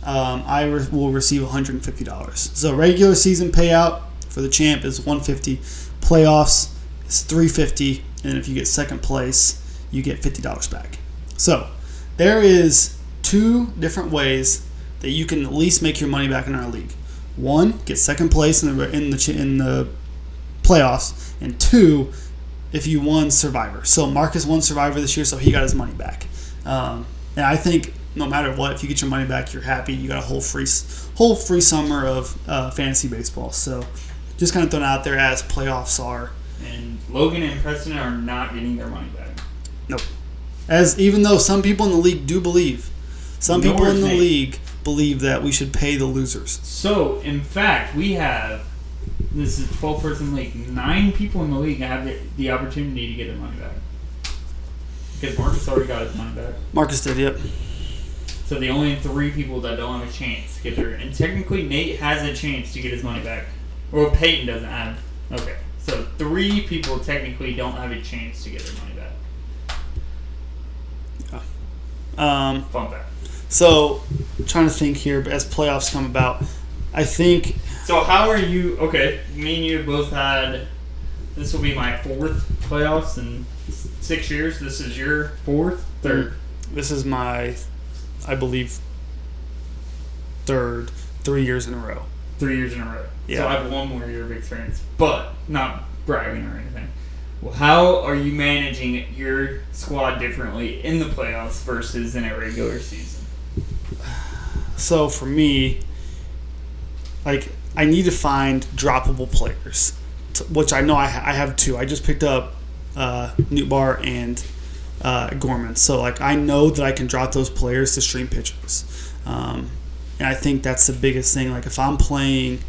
Speaker 1: I will receive $150. So regular season payout for the champ is $150. Playoffs is $350, and if you get 2nd place, you get $50 back. So there is 2 different ways that you can at least make your money back in our league. 1, get 2nd place in the playoffs, and 2, if you won Survivor. So Marcus won Survivor this year, so he got his money back. And I think no matter what, if you get your money back, you're happy. You got a whole free summer of fantasy baseball. So just kind of throwing it out there as playoffs are.
Speaker 2: And Logan and Preston are not getting their money back.
Speaker 1: Nope. As even though some people in the league do believe, some people in the
Speaker 2: Nate.
Speaker 1: league believe that we should pay the losers.
Speaker 2: So, in fact, we have, this is a 12-person league, 9 people in the league have the opportunity to get their money back. Because Marcus already got his money back.
Speaker 1: Marcus did, yep.
Speaker 2: So the only 3 people that don't have a chance to get their... And technically, Nate has a chance to get his money back. Or Peyton doesn't have... Okay. So 3 people technically don't have a chance to get their money back. Fun fact.
Speaker 1: So, trying to think here, but as playoffs come about, I think...
Speaker 2: So how are you... Okay, me and you both had... This will be my 4th playoffs in 6 years. This is your 4th? 3rd?
Speaker 1: This is my, I believe, 3rd, 3 years in a row.
Speaker 2: 3 years in a row.
Speaker 1: Yeah.
Speaker 2: So I have 1 more year of experience. But, not bragging or anything. Well, how are you managing your squad differently in the playoffs versus in a regular season?
Speaker 1: So for me, like, I need to find droppable players, which I know I have 2. I just picked up Newtbar and Gorman. So, like, I know that I can drop those players to stream pitchers. And I think that's the biggest thing. Like, if I'm playing,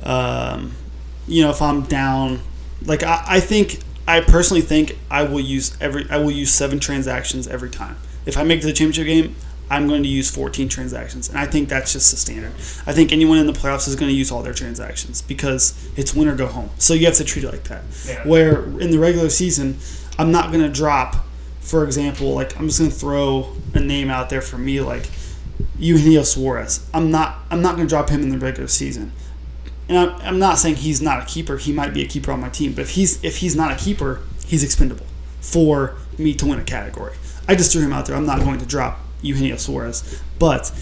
Speaker 1: if I'm down, like, I personally think I will use 7 transactions every time. If I make it to the championship game, I'm going to use 14 transactions. And I think that's just the standard. I think anyone in the playoffs is going to use all their transactions because it's win or go home. So you have to treat it like that.
Speaker 2: Yeah.
Speaker 1: Where in the regular season, I'm not going to drop, for example, like, I'm just going to throw a name out there for me, like Eugenio Suarez. I'm not going to drop him in the regular season. And I'm not saying he's not a keeper. He might be a keeper on my team. But if he's not a keeper, he's expendable for me to win a category. I just threw him out there. I'm not going to drop Eugenio Suarez. But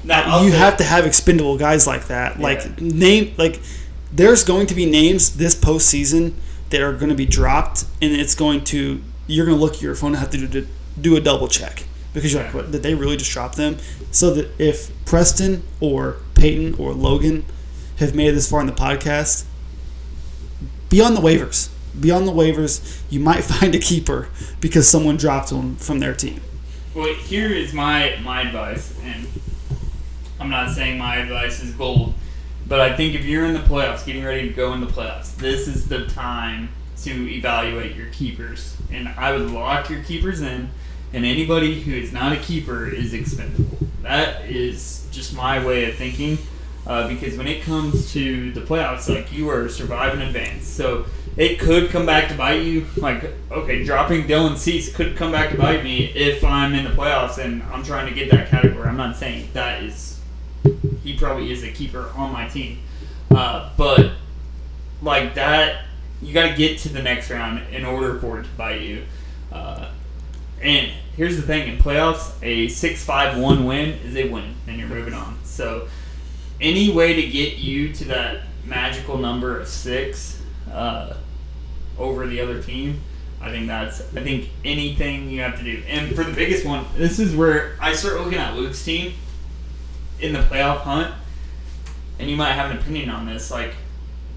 Speaker 1: you have to have expendable guys like that.
Speaker 2: Yeah.
Speaker 1: There's going to be names this postseason that are going to be dropped, and you're going to look at your phone and have to do a double check. Because you're like, what, did they really just drop them? So that if Preston or Peyton or Logan have made it this far in the podcast, be on the waivers. Be on the waivers. You might find a keeper because someone dropped them from their team.
Speaker 2: Well, here is my advice, and I'm not saying my advice is gold, but I think if you're in the playoffs, getting ready to go in the playoffs, this is the time to evaluate your keepers. And I would lock your keepers in, and anybody who is not a keeper is expendable. That is just my way of thinking, because when it comes to the playoffs, like, you are survive in advance. So it could come back to bite you. Like, okay, dropping Dylan Cease could come back to bite me if I'm in the playoffs and I'm trying to get that category. I'm not saying he probably is a keeper on my team. But, like, that, you got to get to the next round in order for it to bite you. And here's the thing, in playoffs, a 6-5-1 win is a win, and you're moving on. So any way to get you to that magical number of 6 over the other team, I think anything you have to do. And for the biggest one, this is where I start looking at Luke's team in the playoff hunt, and you might have an opinion on this. Like,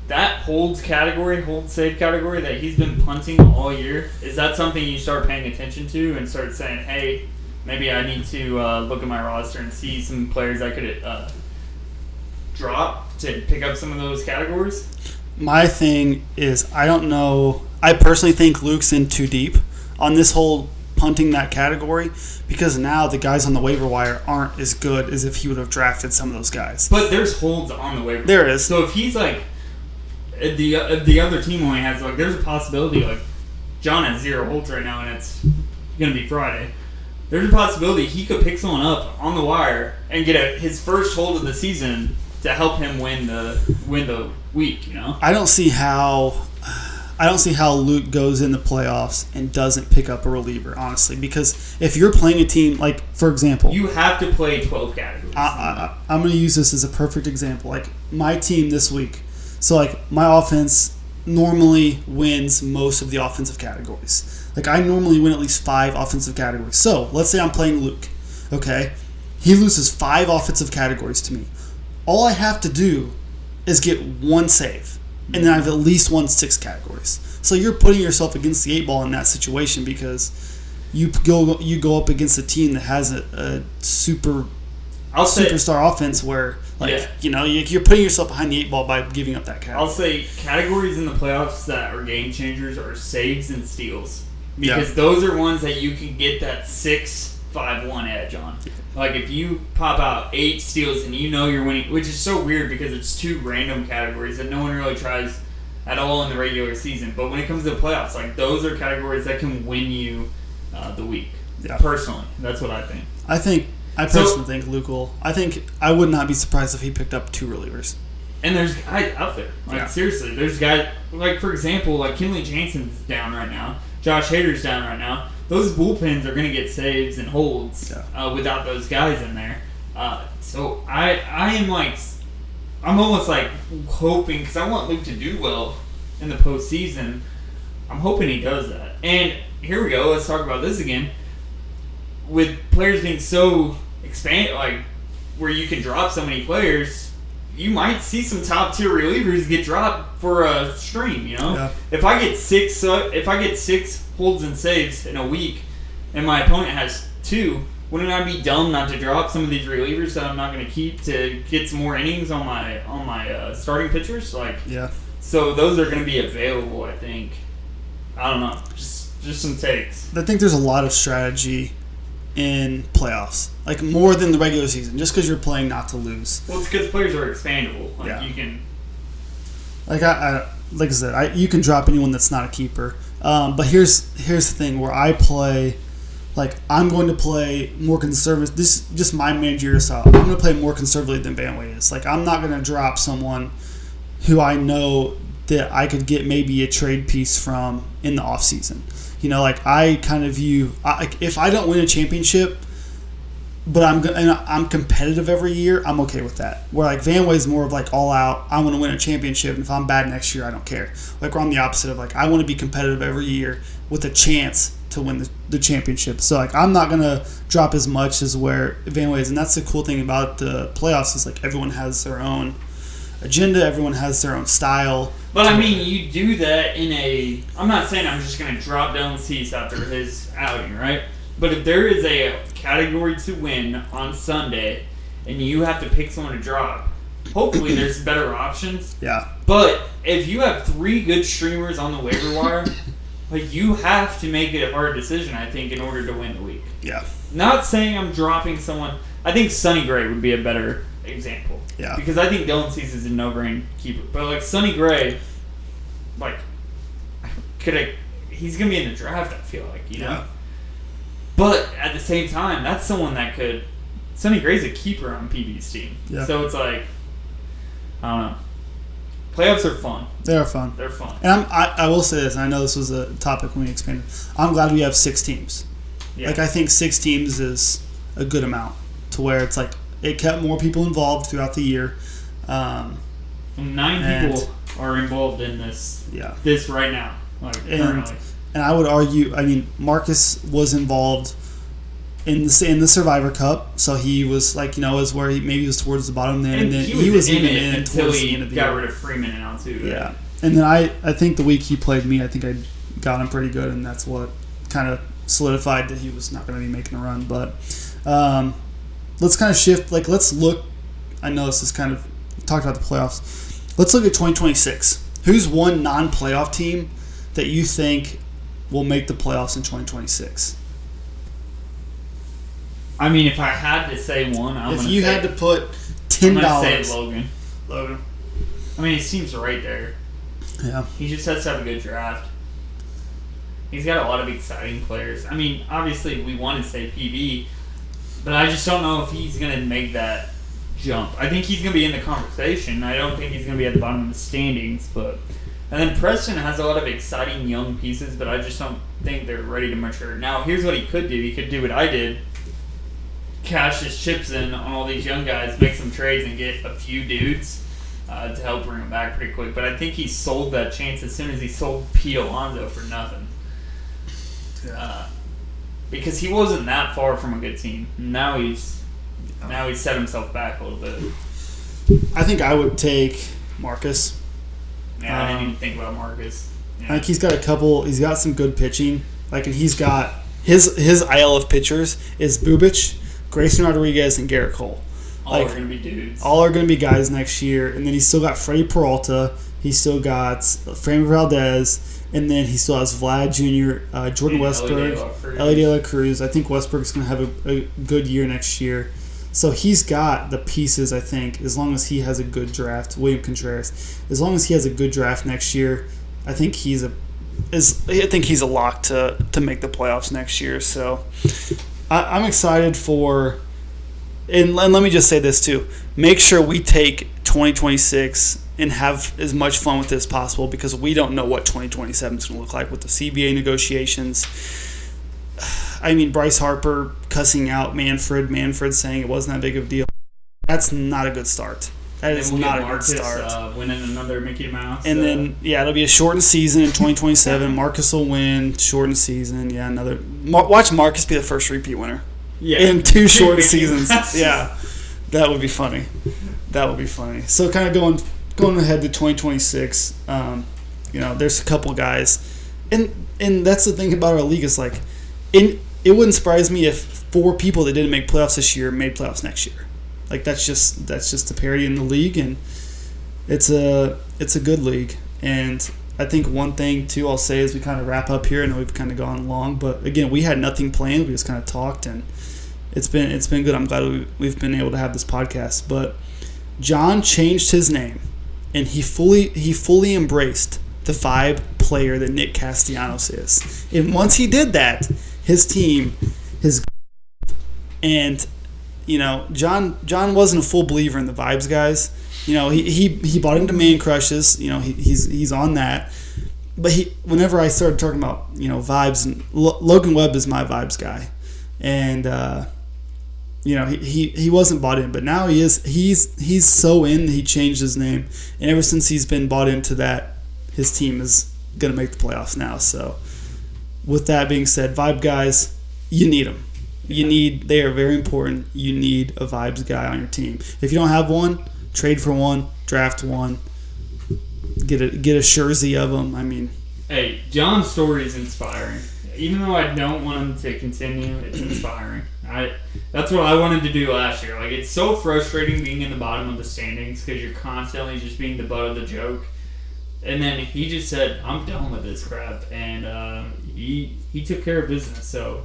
Speaker 2: that hold save category that he's been punting all year, is that something you start paying attention to and start saying, hey, maybe I need to look at my roster and see some players I could drop to pick up some of those categories?
Speaker 1: My thing is, I don't know. I personally think Luke's in too deep on this whole punting that category, because now the guys on the waiver wire aren't as good as if he would have drafted some of those guys.
Speaker 2: But there's holds on the waiver wire.
Speaker 1: There is.
Speaker 2: So if he's like, if the other team only has, like, there's a possibility, like, John has 0 holds right now and it's going to be Friday. There's a possibility he could pick someone up on the wire and get his first hold of the season to help him win the week, you know?
Speaker 1: I don't see how Luke goes in the playoffs and doesn't pick up a reliever, honestly, because if you're playing a team, like, for example,
Speaker 2: you have to play 12 categories.
Speaker 1: I'm going to use this as a perfect example. Like, my team this week, so, like, my offense normally wins most of the offensive categories. Like, I normally win at least 5 offensive categories. So, let's say I'm playing Luke, okay? He loses 5 offensive categories to me. All I have to do is get 1 save, and then I've at least won 6 categories. So you're putting yourself against the 8 ball in that situation, because you go up against a team that has a superstar offense where you're putting yourself behind the 8 ball by giving up that category.
Speaker 2: I'll say categories in the playoffs that are game changers are saves and steals, because those are ones that you can get that 6-5-1 edge on. Like if you pop out 8 steals and you're winning, which is so weird because it's 2 random categories that no one really tries at all in the regular season. But when it comes to the playoffs, like those are categories that can win you the week. Yeah. Personally, that's what I think.
Speaker 1: I personally think Luke will. I think I would not be surprised if he picked up 2 relievers.
Speaker 2: And there's guys out there. Like seriously, there's guys like, for example, like Kenley Jansen's down right now. Josh Hader's down right now. Those bullpens are going to get saves and holds without those guys in there. So I am like, I'm almost like hoping, because I want Luke to do well in the postseason. I'm hoping he does that. And here we go. Let's talk about this again. With players being so expanded, like where you can drop so many players, you might see some top tier relievers get dropped for a stream. If I get 6 holds and saves in a week, and my opponent has 2, wouldn't I be dumb not to drop some of these relievers that I'm not going to keep to get some more innings on my starting pitchers? So those are going to be available. I think. I don't know. Just some takes.
Speaker 1: I think there's a lot of strategy in playoffs, like more than the regular season, just because you're playing not to lose.
Speaker 2: Well, it's because players are expandable. You can,
Speaker 1: like I said, you can drop anyone that's not a keeper. But here's the thing where I play, like I'm going to play more conservative. This is just my managerial style. I'm going to play more conservatively than Vanway is. Like I'm not going to drop someone who I know that I could get maybe a trade piece from in the off season. Like I kind of view, if I don't win a championship, but I'm competitive every year, I'm okay with that. Where like Vanway's more of like all out, I want to win a championship, and if I'm bad next year, I don't care. Like we're on the opposite of like I want to be competitive every year with a chance to win the championship. So like I'm not gonna drop as much as where Vanway is, and that's the cool thing about the playoffs is like everyone has their own agenda, everyone has their own style.
Speaker 2: But I mean, you do that I'm not saying I'm just going to drop Dylan Cease after his outing, right? But if there is a category to win on Sunday and you have to pick someone to drop, hopefully there's better options.
Speaker 1: Yeah.
Speaker 2: But if you have 3 good streamers on the waiver wire, like you have to make it a hard decision, I think, in order to win the week.
Speaker 1: Yeah.
Speaker 2: Not saying I'm dropping someone. I think Sonny Gray would be a better example.
Speaker 1: Yeah.
Speaker 2: Because I think Dylan Cease is a no-brain keeper. But like Sonny Gray, like he's gonna be in the draft, I feel like,
Speaker 1: Yeah.
Speaker 2: But at the same time, that's someone that could. Sonny Gray's a keeper on PB's team.
Speaker 1: Yeah.
Speaker 2: So it's like, I don't know. Playoffs are fun.
Speaker 1: They are fun.
Speaker 2: They're fun.
Speaker 1: And I will say this, and I know this was a topic when we expanded. I'm glad we have 6 teams. Yeah. Like I think 6 teams is a good amount to where it's like it kept more people involved throughout the year.
Speaker 2: 9 people are involved in this.
Speaker 1: Yeah.
Speaker 2: This right now, like currently.
Speaker 1: And I would argue, I mean, Marcus was involved in the Survivor Cup, so he was like, was where he was towards the bottom there, and then he was even in
Speaker 2: until
Speaker 1: towards
Speaker 2: he
Speaker 1: the end of the
Speaker 2: got
Speaker 1: year.
Speaker 2: rid of Freeman and out too. Right?
Speaker 1: Yeah, and then I think the week he played me, I think I got him pretty good, and that's what kind of solidified that he was not going to be making a run. But let's kind of shift. Like, let's look. I know this is kind of talked about the playoffs. Let's look at 2026. Who's one non-playoff team that you think will make the playoffs in 2026?
Speaker 2: I mean, if I had to say one,
Speaker 1: if you had to put $10,
Speaker 2: I'm gonna say Logan.
Speaker 1: Logan.
Speaker 2: I mean, his team's right there.
Speaker 1: Yeah.
Speaker 2: He just has to have a good draft. He's got a lot of exciting players. I mean, obviously, we want to say PB, but I just don't know if he's going to make that jump. I think he's going to be in the conversation. I don't think he's going to be at the bottom of the standings. And then Preston has a lot of exciting young pieces, but I just don't think they're ready to mature. Now, here's what he could do. He could do what I did. Cash his chips in on all these young guys, make some trades, and get a few dudes to help bring them back pretty quick. But I think he sold that chance as soon as he sold Pete Alonso for nothing.
Speaker 1: Yeah.
Speaker 2: Because he wasn't that far from a good team. Now he's set himself back a little bit.
Speaker 1: I think I would take Marcus.
Speaker 2: Yeah, I didn't even think about Marcus. Yeah.
Speaker 1: I think he's got some good pitching. Like, and he's got his IL of pitchers is Bubic, Grayson Rodriguez, and Garrett Cole.
Speaker 2: All are going to be dudes.
Speaker 1: All are going to be guys next year. And then he's still got Freddie Peralta. He's still got Framber Valdez. And then he still has Vlad Jr., Jordan Westburg, Ellie De La Cruz. I think Westburg's going to have a good year next year. So he's got the pieces, I think, as long as he has a good draft. William Contreras. As long as he has a good draft next year, I think he's a lock to make the playoffs next year. So I'm excited for... And let me just say this too. Make sure we take 2026 and have as much fun with this as possible because we don't know what 2027 is going to look like with the CBA negotiations. I mean, Bryce Harper cussing out Manfred saying it wasn't that big of a deal. That's not a good start. That is not a good start.
Speaker 2: Winning another Mickey Mouse.
Speaker 1: And then, it'll be a shortened season in 2027. Marcus will win, shortened season. Yeah, watch Marcus be the first repeat winner. Yeah. In 2 short seasons. Yeah. That would be funny. So kind of going ahead to 2026, there's a couple guys. And that's the thing about our league is like, it wouldn't surprise me if 4 people that didn't make playoffs this year made playoffs next year. Like that's just the parity in the league, and it's a good league. And I think one thing too I'll say as we kind of wrap up here, and we've kind of gone long, but again we had nothing planned. We just kind of talked, and it's been good. I'm glad we've been able to have this podcast. But John changed his name, and he fully embraced the vibe player that Nick Castellanos is. And once he did that, his team, John wasn't a full believer in the vibes guys. He bought into Man Crushes. He's on that. But whenever I started talking about vibes, and Logan Webb is my vibes guy, and he wasn't bought in, but now he is. He's so in. He changed his name, and ever since he's been bought into that, his team is gonna make the playoffs now. So, with that being said, vibe guys, you need them. They are very important. You need a vibes guy on your team. If you don't have one, trade for one, draft one, get a jersey of them. I mean,
Speaker 2: hey, John's story is inspiring. Even though I don't want him to continue, it's inspiring. That's what I wanted to do last year. Like, it's so frustrating being in the bottom of the standings because you're constantly just being the butt of the joke. And then he just said, "I'm done with this crap," and he took care of business. So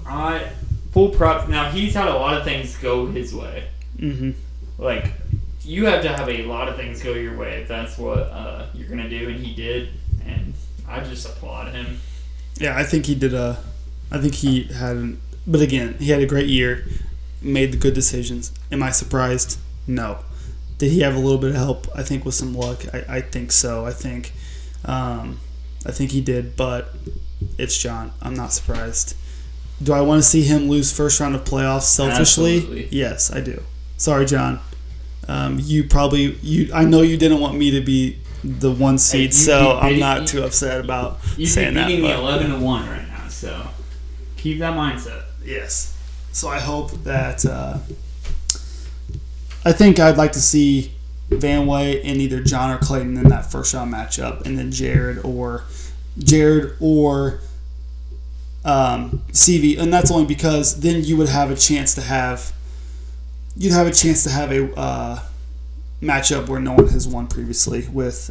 Speaker 2: full props. Now he's had a lot of things go his way. Mm-hmm. Like, you have to have a lot of things go your way if that's what you're gonna do, and he did. And I just applaud him.
Speaker 1: Yeah, I think he did. But again, he had a great year, made the good decisions. Am I surprised? No. Did he have a little bit of help? I think with some luck. I think so. I think he did, but it's John. I'm not surprised. Do I want to see him lose first round of playoffs selfishly?
Speaker 2: Absolutely.
Speaker 1: Yes, I do. Sorry, John. I know you didn't want me to be the 1 seed, so I'm not too upset about saying that.
Speaker 2: You're beating me 11-1 right now, so keep that mindset.
Speaker 1: Yes. So I hope that I think I'd like to see Van Way and either John or Clayton in that first round matchup, and then Jared or CV, and that's only because then you would have a chance to have a matchup where no one has won previously with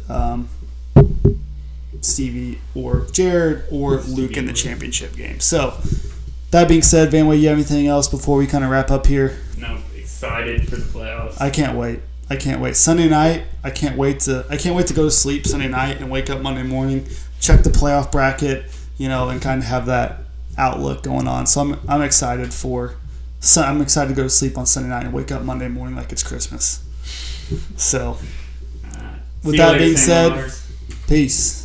Speaker 1: Stevie or Jared or Luke in the championship game. So that being said, Van Way, you have anything else before we kind of wrap up here?
Speaker 2: No, excited for the playoffs.
Speaker 1: I can't wait. Sunday night, I can't wait to go to sleep Sunday night and wake up Monday morning, check the playoff bracket, and kind of have that outlook going on. So I'm excited to go to sleep on Sunday night and wake up Monday morning like it's Christmas. So, with that being said, peace.